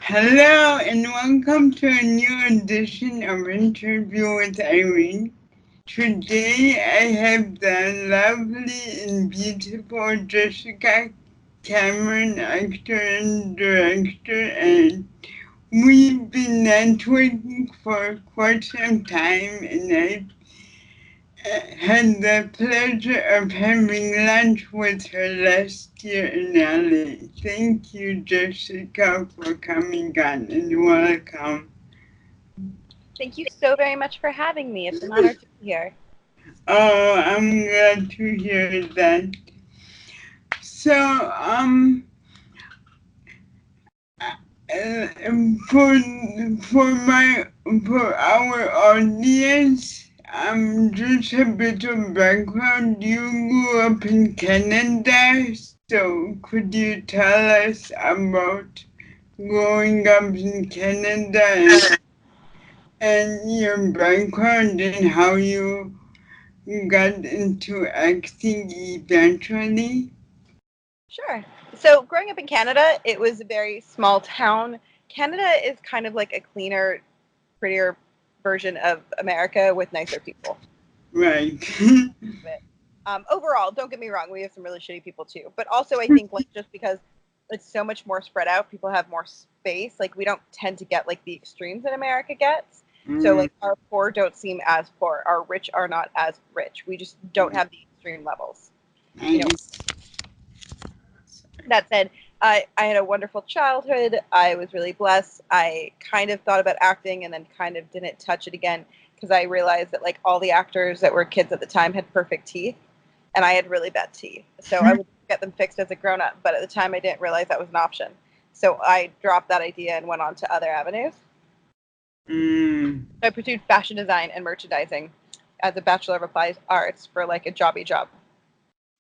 Hello and welcome to a new edition of Interview with Irene. Today I have the lovely and beautiful Jessica Cameron, actor and director, and we've been networking for quite some time, and I had the pleasure of having lunch with her last year in LA. Thank you, Jessica, for coming on and welcome. Thank you so very much for having me. It's an honor to be here. Oh, I'm glad to hear that. So, uh, for for for our audience, just a bit of background. You grew up in Canada, so could you tell us about growing up in Canada and your background and how you got into acting eventually? Sure. So, growing up in Canada, it was a very small town. Canada is kind of like a cleaner, prettier version of America with nicer people. Right. But, overall, don't get me wrong, we have some really shitty people too. But also, I think like just because it's so much more spread out, people have more space. Like we don't tend to get like the extremes that America gets. So Mm, like our poor don't seem as poor, our rich are not as rich. We just don't have the extreme levels. You know, nice. that said, I had a wonderful childhood. I was really blessed. I kind of thought about acting and then kind of didn't touch it again because I realized that like all the actors that were kids at the time had perfect teeth and I had really bad teeth. So I would get them fixed as a grown up, but at the time I didn't realize that was an option. So I dropped that idea and went on to other avenues. Mm, So I pursued fashion design and merchandising as a Bachelor of Applied Arts for like a jobby job.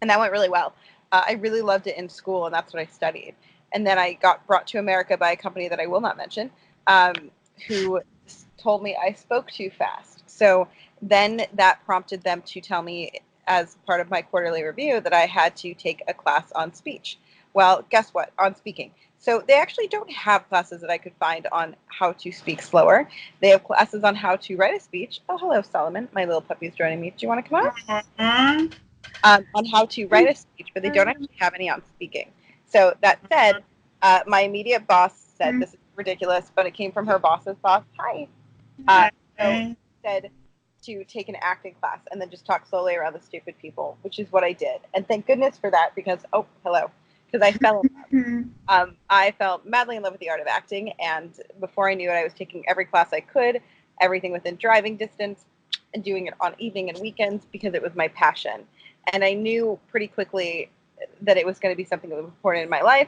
And that went really well. I really loved it in school, and that's what I studied. And then I got brought to America by a company that I will not mention, who told me I spoke too fast. So then that prompted them to tell me, as part of my quarterly review, that I had to take a class on speech. Well, guess what? On speaking. So they actually don't have classes that I could find on how to speak slower. They have classes on how to write a speech. Oh, hello, Solomon. My little puppy's joining me. Do you want to come on? uh, On how to write a speech, but they don't actually have any on speaking. So that said, my immediate boss said this is ridiculous, but it came from her boss's boss. Hi. Uh, so okay. said to take an acting class and then just talk slowly around the stupid people, which is what I did. And thank goodness for that because oh hello, because I fell in love. I fell madly in love with the art of acting, and before I knew it, I was taking every class I could, everything within driving distance, and doing it on evening and weekends because it was my passion. And I knew pretty quickly that it was going to be something that was important in my life.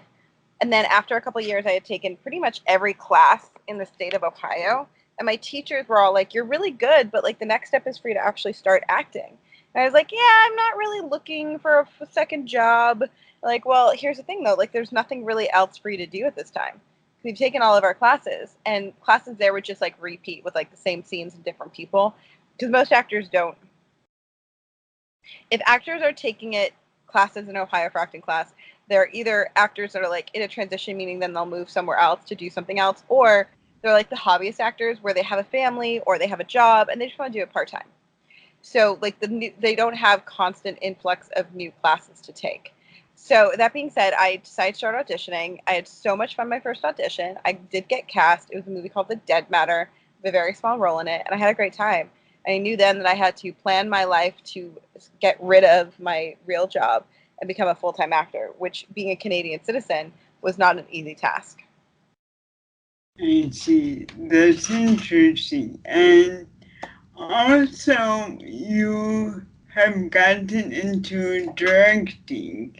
And then after a couple of years, I had taken pretty much every class in the state of Ohio. And my teachers were all like, "You're really good, but like the next step is for you to actually start acting." And I was like, "Yeah, I'm not really looking for a second job." Like, well, here's the thing though, like there's nothing really else for you to do at this time. We've taken all of our classes, and classes there would just like repeat with like the same scenes and different people, because most actors don't. If actors are taking it classes in Ohio for acting class, they're either actors that are like in a transition, meaning then they'll move somewhere else to do something else, or they're like the hobbyist actors where they have a family or they have a job and they just want to do it part time. So like they don't have constant influx of new classes to take. So that being said, I decided to start auditioning. I had so much fun my first audition. I did get cast. It was a movie called The Dead Matter, with a very small role in it, and I had a great time. I knew then that I had to plan my life to get rid of my real job and become a full-time actor, which being a Canadian citizen was not an easy task. I see. That's interesting. And also, you have gotten into directing.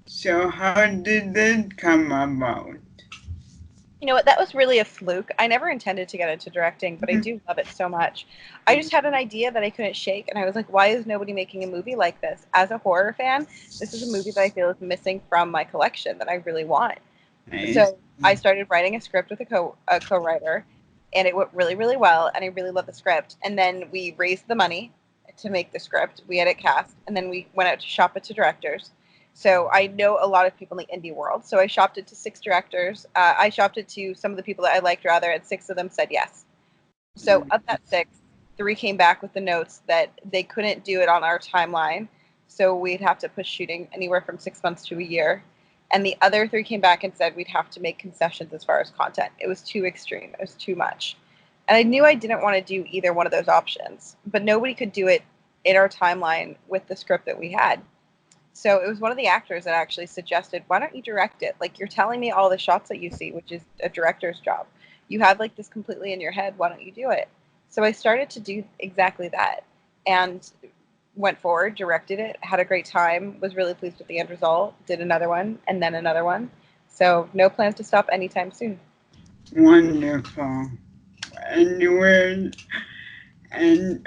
So, how did that come about? You know what? That was really a fluke. I never intended to get into directing, but I do love it so much. I just had an idea that I couldn't shake, and I was like, why is nobody making a movie like this? As a horror fan, this is a movie that I feel is missing from my collection that I really want. I So I started writing a script with a co-writer, and it went really really well, and I really loved the script. And then we raised the money to make the script. We had it cast, and then we went out to shop it to directors. So I know a lot of people in the indie world. So I shopped it to 6 directors. I shopped it to some of the people that I liked rather, and 6 of them said yes. So of that 6, 3 came back with the notes that they couldn't do it on our timeline. So we'd have to push shooting anywhere from 6 months to a year. And the other 3 came back and said we'd have to make concessions as far as content. It was too extreme. It was too much. And I knew I didn't want to do either one of those options. But nobody could do it in our timeline with the script that we had. So it was one of the actors that actually suggested, why don't you direct it? Like, you're telling me all the shots that you see, which is a director's job. You have like this completely in your head. Why don't you do it? So I started to do exactly that and went forward, directed it, had a great time, was really pleased with the end result, did another one and then another one. So no plans to stop anytime soon. Wonderful. And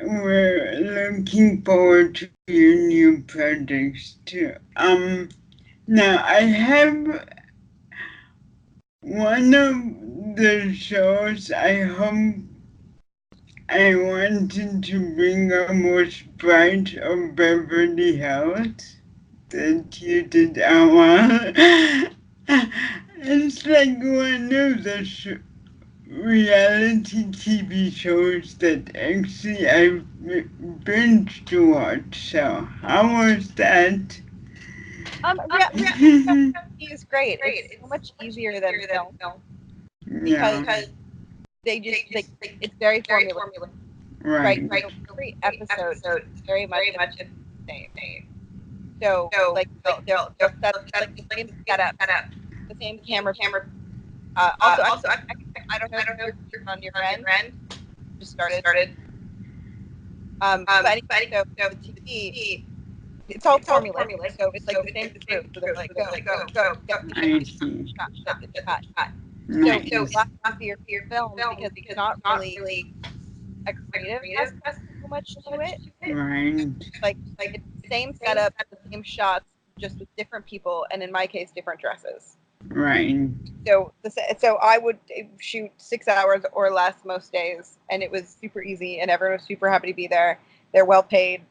we're looking forward to your new projects too. Now I have one of the shows I wanted to bring up was Bright of Beverly Hills that you did a while. It's like one of the reality TV shows that actually I've binge watched. So how was that? Reality is great. It's so much easier than film because Yeah, they just like it's very formulaic, right? right, So every episode is very much the same. So like they'll set like the same setup, the same camera. Also, I don't know if you're on your end. Just started. But anyway, so the TV, it's all formula. So it's like the same crew. So they're like, go, go, go, get the I shot, see. get the shot. So it's a Nice, lot easier for film because it's not really a creative aspect so much to it. right, Like it's the same setup, the same shots, just with different people, and in my case, different dresses. right, So I would shoot 6 hours or less most days, and it was super easy, and everyone was super happy to be there. They're well paid.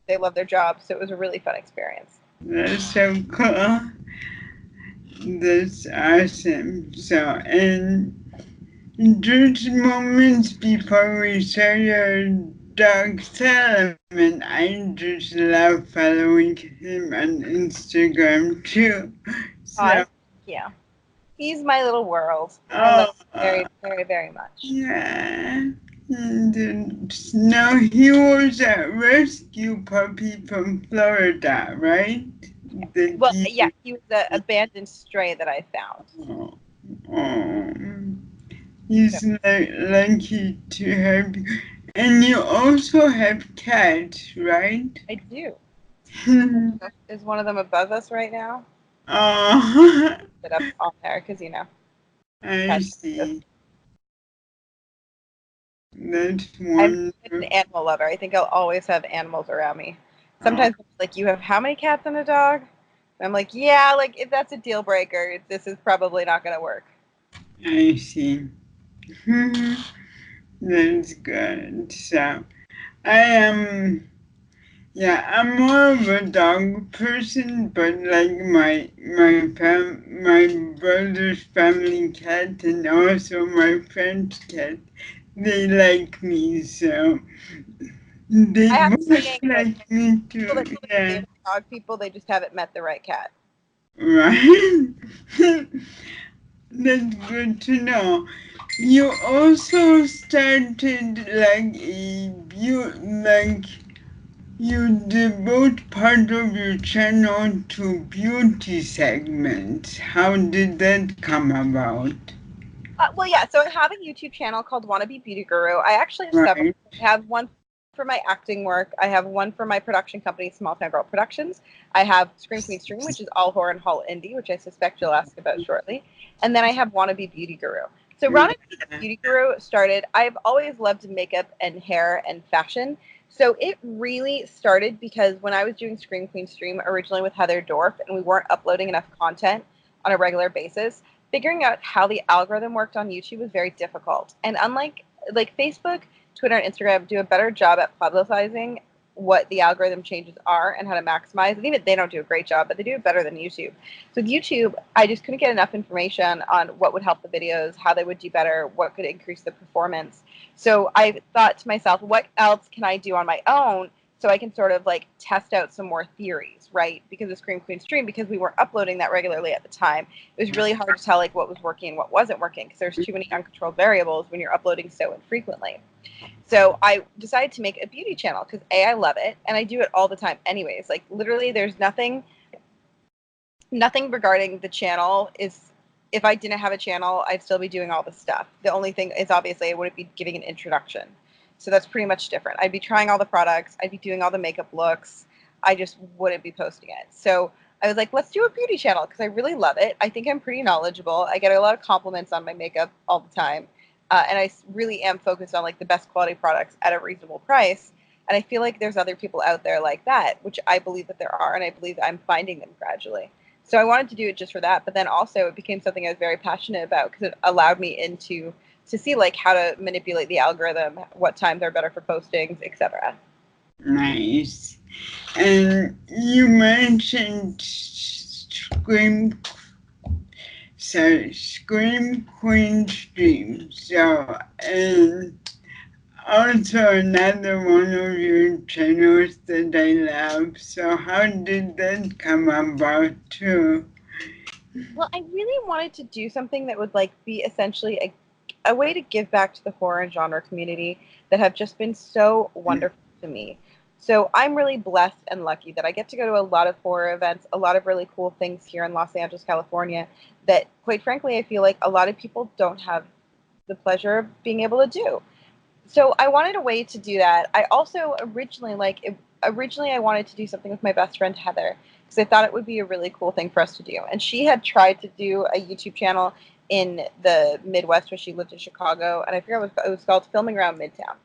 They love their job, so it was a really fun experience. that's so cool. That's awesome. So, and just moments before we saw your dog Solomon, I just love following him on Instagram too. So, Yeah, he's my little world. I love oh, him very, very, very much. yeah. And no, he was a rescue puppy from Florida, right? That Well, he, yeah, he was an abandoned stray that I found. oh, oh. He's So like lucky to have you. And you also have cats, right? I do. Oh, Is one of them above us right now? Put up on there because I cats. see. That's I'm an wonderful. animal lover. I think I'll always have animals around me. Oh, Sometimes it's like, you have how many cats and a dog? And I'm like, yeah, like if that's a deal breaker, this is probably not going to work. I see. That's good. So I am, yeah, I'm more of a dog person, but like my brother's family cat and also my friend's cat, they like me, so they I have a both saying that like me people that too. say Yeah, they're dog people, they just haven't met the right cat. right. That's good to know. You also started like you devote part of your channel to beauty segments. How did that come about? Well, yeah. So I have a YouTube channel called Wannabe Beauty Guru. I actually have several. Right. I have one for my acting work. I have one for my production company, Small Town Girl Productions. I have Scream Queen Stream, which is all horror and hall indie, which I suspect you'll ask about shortly. And then I have Wannabe Beauty Guru. So Wannabe Beauty Guru started. I've always loved makeup and hair and fashion. So it really started because when I was doing Scream Queen Stream originally with Heather Dorf, and we weren't uploading enough content on a regular basis, figuring out how the algorithm worked on YouTube was very difficult. And unlike like Facebook, Twitter, and Instagram do a better job at publicizing what the algorithm changes are and how to maximize. And even they don't do a great job, but they do it better than YouTube. So with YouTube, I just couldn't get enough information on what would help the videos, how they would do better, what could increase the performance. So I thought to myself, what else can I do on my own so I can sort of like test out some more theories, right? Because of Scream Queen Stream, because we weren't uploading that regularly at the time, it was really hard to tell like what was working and what wasn't working because there's too many uncontrolled variables when you're uploading so infrequently. So I decided to make a beauty channel because A, I love it, and I do it all the time anyways. Like literally there's nothing regarding the channel is, if I didn't have a channel, I'd still be doing all the stuff. The only thing is obviously I wouldn't be giving an introduction. So that's pretty much different. I'd be trying all the products, I'd be doing all the makeup looks, I just wouldn't be posting it. So I was like, let's do a beauty channel because I really love it. I think I'm pretty knowledgeable. I get a lot of compliments on my makeup all the time. And I really am focused on like the best quality products at a reasonable price. And I feel like there's other people out there like that, which I believe that there are, and I believe I'm finding them gradually. So I wanted to do it just for that, but then also it became something I was very passionate about because it allowed me to see like how to manipulate the algorithm, what times are better for postings, etc. Nice. And you mentioned Scream Queen Stream. So, and also another one of your channels that I love. So how did that come about too? Well, I really wanted to do something that would like be essentially a way to give back to the horror and genre community that have just been so wonderful to me. So I'm really blessed and lucky that I get to go to a lot of horror events, a lot of really cool things here in Los Angeles, California, that quite frankly, I feel like a lot of people don't have the pleasure of being able to do. So I wanted a way to do that. I also originally I wanted to do something with my best friend Heather because I thought it would be a really cool thing for us to do. And she had tried to do a YouTube channel in the Midwest when she lived in Chicago, and I forget what it was called, Filming Around Midtown.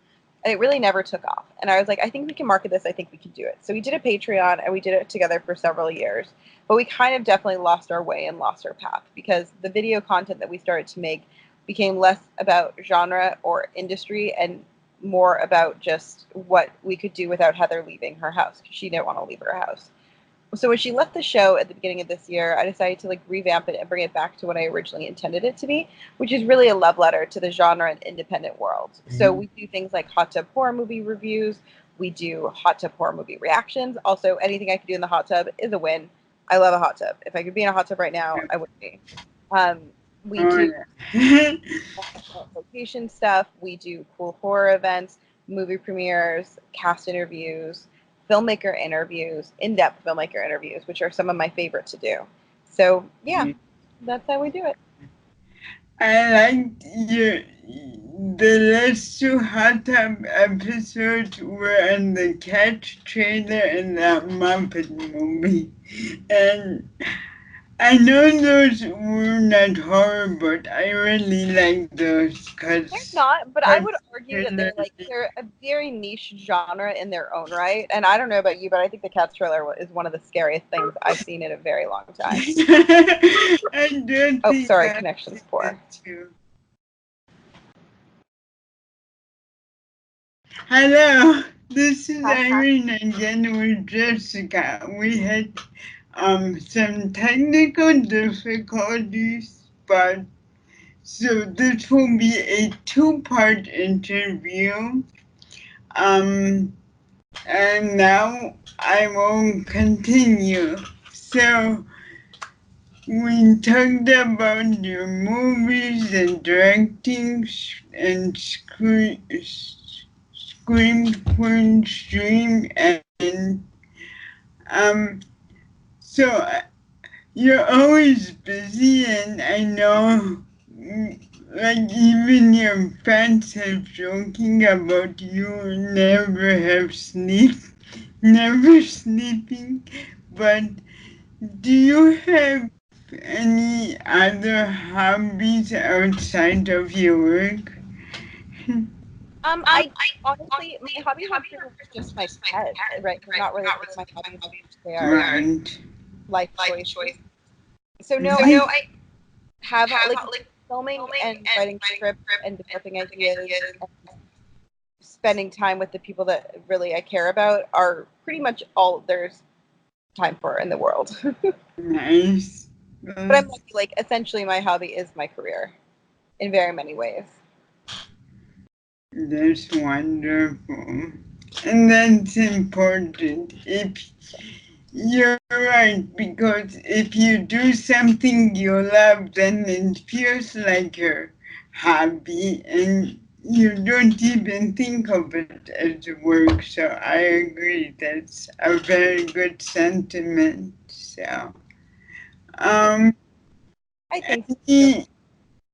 And it really never took off. And I was like, I think we can market this. I think we can do it. So we did a Patreon and we did it together for several years. But we kind of definitely lost our way and lost our path because the video content that we started to make became less about genre or industry and more about just what we could do without Heather leaving her house because she didn't want to leave her house. So when she left the show at the beginning of this year, I decided to like revamp it and bring it back to what I originally intended it to be, which is really a love letter to the genre and independent world. So we do things like hot tub horror movie reviews. We do hot tub horror movie reactions. Also, anything I could do in the hot tub is a win. I love a hot tub. If I could be in a hot tub right now, I would be. Um, we do location stuff. We do cool horror events, movie premieres, cast interviews, filmmaker interviews, in-depth filmmaker interviews, which are some of my favorite to do. So yeah, that's how we do it. I liked the last two hot tub episodes were in the Catch trailer in that Muppet movie. And I know those were not horror, but I really like those They're because not, but I would argue that they're a very niche genre in their own right. And I don't know about you, but I think the Cats trailer is one of the scariest things I've seen in a very long time. I don't Oh, think sorry, I've connection's seen poor. it too. Hello, this is Irene again with Jessica. We had some technical difficulties, but so this will be a two-part interview. Um, and now I will continue. So we talked about your movies and directing and Scream Queen Stream and um so you're always busy and I know like even your fans have joking about you never sleeping, but do you have any other hobbies outside of your work? I honestly, my hobbies are pretty much just my pets, right? They're not really like my hobbies; they are Right. life choices. So no, So I no, have like filming and writing scripts and developing ideas spending time with the people that really I care about are pretty much all there's time for in the world. Nice. But I'm lucky, like essentially my hobby is my career in very many ways. That's wonderful. And that's important. If you're right, because if you do something you love, then it feels like your hobby and you don't even think of it as work. So I agree. That's a very good sentiment. So, um, I think so. any,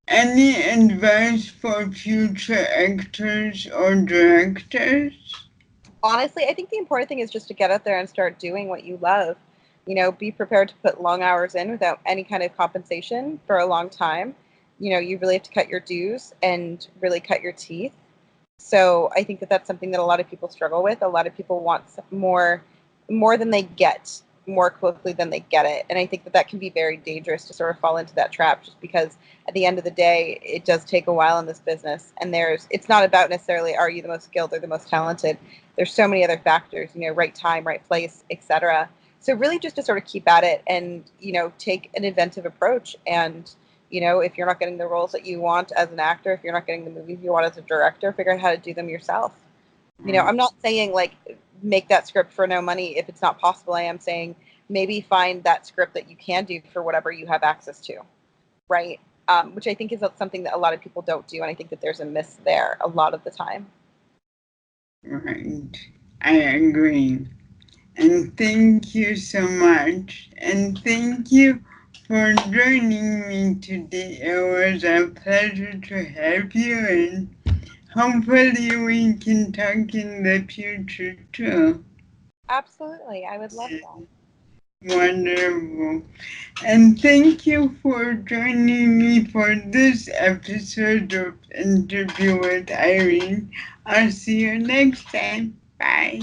any advice for future actors or directors? Honestly, I think the important thing is just to get out there and start doing what you love. You know, be prepared to put long hours in without any kind of compensation for a long time. You know, you really have to cut your dues and really cut your teeth. So I think that that's something that a lot of people struggle with. A lot of people want more than they get, more quickly than they get it. And I think that that can be very dangerous to sort of fall into that trap just because at the end of the day, it does take a while in this business. And it's not about necessarily are you the most skilled or the most talented. There's so many other factors, you know, right time, right place, etc. So really just to sort of keep at it and, you know, take an inventive approach and you know, if you're not getting the roles that you want as an actor, if you're not getting the movies you want as a director, figure out how to do them yourself. You know, I'm not saying like make that script for no money if it's not possible. I am saying maybe find that script that you can do for whatever you have access to, right? Which I think is something that a lot of people don't do, and I think that there's a miss there a lot of the time. Right. I agree. And thank you so much. And thank you for joining me today. It was a pleasure to have you, and hopefully we can talk in the future too. Absolutely, I would love that. Wonderful. And thank you for joining me for this episode of Interview with Irene. I'll see you next time. Bye.